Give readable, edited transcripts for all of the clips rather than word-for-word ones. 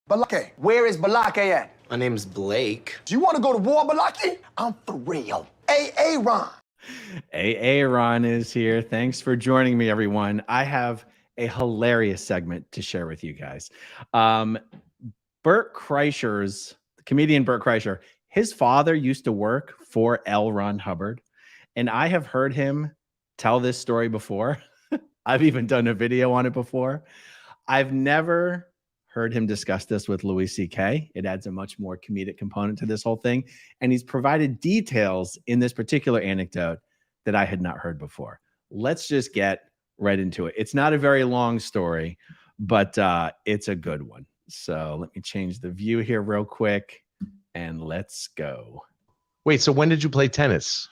Balake, where is Balake at? My name's Blake. Do you want to go to war, Balake? I'm for real. Ron. Ron is here. Thanks for joining me, everyone. I have a hilarious segment to share with you guys. Bert Kreischer's, the comedian Bert Kreischer, his father used to work for L. Ron Hubbard, and I have heard him tell this story before. I've even done a video on it before. I've never heard him discuss this with Louis C.K. It adds a much more comedic component to this whole thing. And he's provided details in this particular anecdote that I had not heard before. Let's just get right into it. It's not a very long story, but it's a good one. So let me change the view here real quick and let's go. Wait, so when did you play tennis?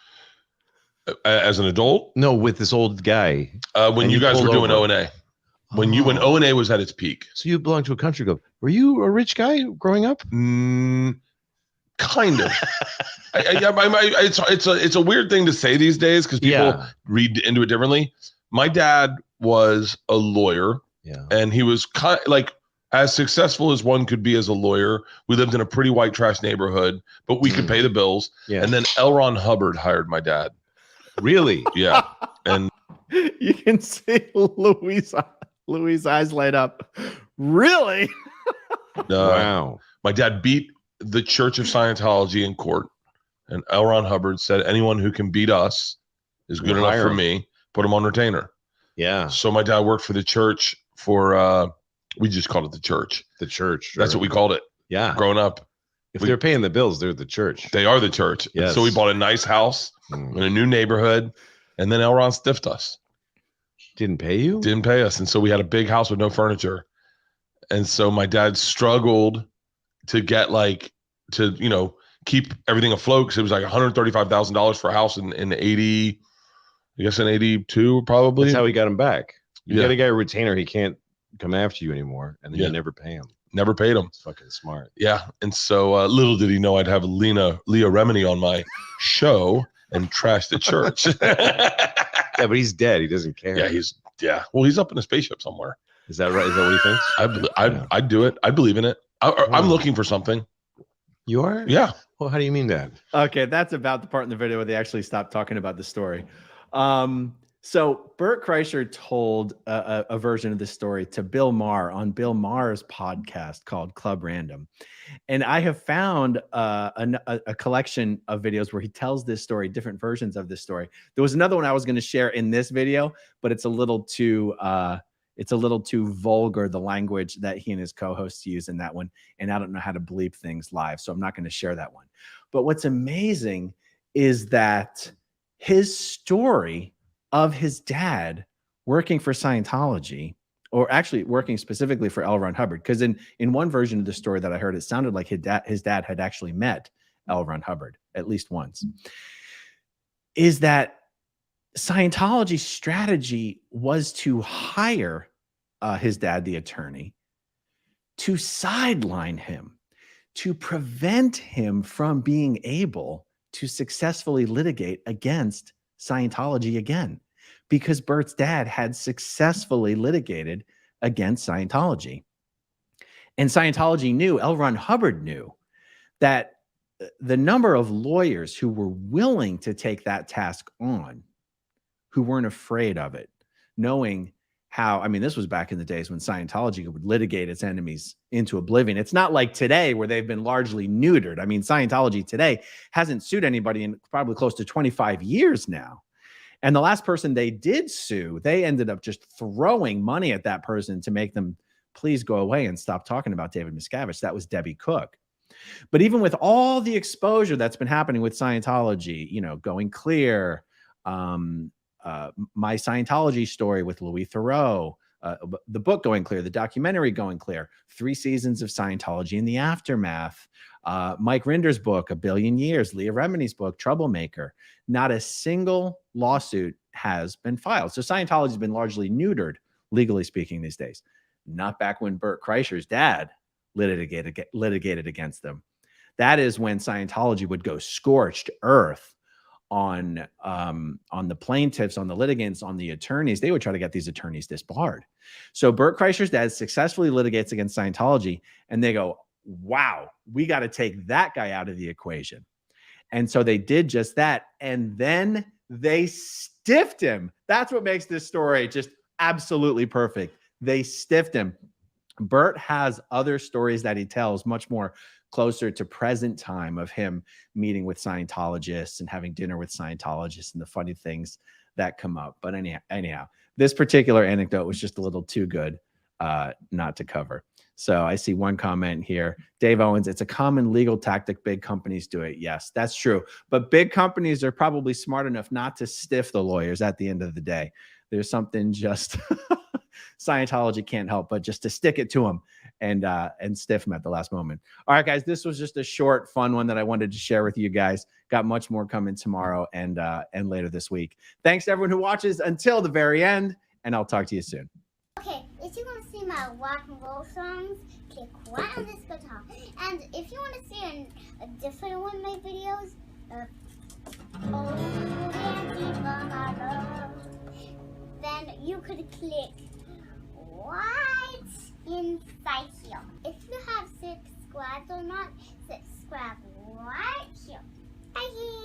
As an adult? No, with this old guy. When you guys were doing O&A. When O&A was at its peak. So you belonged to a country club. Were you a rich guy growing up? Kind of. It's a weird thing to say these days because people read into it differently. My dad was a lawyer, and he was kind of like as successful as one could be as a lawyer. We lived in a pretty white trash neighborhood, but we could pay the bills. Yeah. And then L. Ron Hubbard hired my dad. Really? Yeah. And you can see Louis' eyes light up. Really? Wow. My dad beat the Church of Scientology in court, and L. Ron Hubbard said, anyone who can beat us is good enough for me. Put him on retainer. Yeah. So my dad worked for the church for, we just called it the church. The church. Sure. That's what we called it. Yeah. Growing up. If they're paying the bills, they're the church. They are the church. Yes. So we bought a nice house in a new neighborhood, and then L. Ron stiffed us. Didn't pay you? Didn't pay us. And so we had a big house with no furniture. And so my dad struggled to get keep everything afloat because it was like $135,000 for a house in 80, I guess in 82 probably. That's how he got him back. You got a guy a retainer, he can't come after you anymore, and then you never pay him. Never paid him. It's fucking smart. Yeah. And so little did he know I'd have Leah Remini on my show and trash the church. Yeah, but he's dead. He doesn't care. Yeah, Well, he's up in a spaceship somewhere. Is that right? Is that what he thinks? I'd do it. I believe in it. I'm looking for something. You are? Yeah. Well, how do you mean that? Okay, that's about the part in the video where they actually stopped talking about the story. So Bert Kreischer told a version of this story to Bill Maher on Bill Maher's podcast called Club Random. And I have found a collection of videos where he tells this story, different versions of this story. There was another one I was going to share in this video, but it's a little too vulgar, the language that he and his co-hosts use in that one. And I don't know how to bleep things live, so I'm not going to share that one. But what's amazing is that his story of his dad working for Scientology, or actually working specifically for L. Ron Hubbard, because in one version of the story that I heard, it sounded like his dad had actually met L. Ron Hubbard at least once, is that Scientology's strategy was to hire his dad, the attorney, to sideline him, to prevent him from being able to successfully litigate against Scientology again, because Bert's dad had successfully litigated against Scientology. And Scientology knew, L. Ron Hubbard knew, that the number of lawyers who were willing to take that task on, who weren't afraid of it, knowing how, I mean, this was back in the days when Scientology would litigate its enemies into oblivion. It's not like today where they've been largely neutered. I mean, Scientology today hasn't sued anybody in probably close to 25 years now. And the last person they did sue, they ended up just throwing money at that person to make them please go away and stop talking about David Miscavige. That was Debbie Cook. But even with all the exposure that's been happening with Scientology, you know, Going Clear, My Scientology Story with Louis Theroux, the book Going Clear, the documentary Going Clear, 3 seasons of Scientology in the Aftermath, Mike Rinder's book, A Billion Years, Leah Remini's book, Troublemaker. Not a single lawsuit has been filed. So Scientology has been largely neutered, legally speaking, these days. Not back when Bert Kreischer's dad litigated against them. That is when Scientology would go scorched earth on the plaintiffs, on the litigants, on the attorneys. They would try to get these attorneys disbarred. So Bert Kreischer's dad successfully litigates against Scientology, and they go, wow, we got to take that guy out of the equation. And so they did just that. And then they stiffed him. That's what makes this story just absolutely perfect. They stiffed him. Bert has other stories that he tells much more closer to present time of him meeting with Scientologists and having dinner with Scientologists and the funny things that come up. But anyhow, this particular anecdote was just a little too good not to cover. So I see one comment here. Dave Owens, it's a common legal tactic. Big companies do it. Yes, that's true. But big companies are probably smart enough not to stiff the lawyers at the end of the day. There's something just Scientology can't help but just to stick it to them and stiff them at the last moment. All right, guys, this was just a short, fun one that I wanted to share with you guys. Got much more coming tomorrow and later this week. Thanks to everyone who watches until the very end, and I'll talk to you soon. Okay, if you want to see my rock and roll songs, click right on this guitar. And if you want to see a different one of my videos, then you could click right inside here. If you have subscribed or not, subscribe right here. Bye.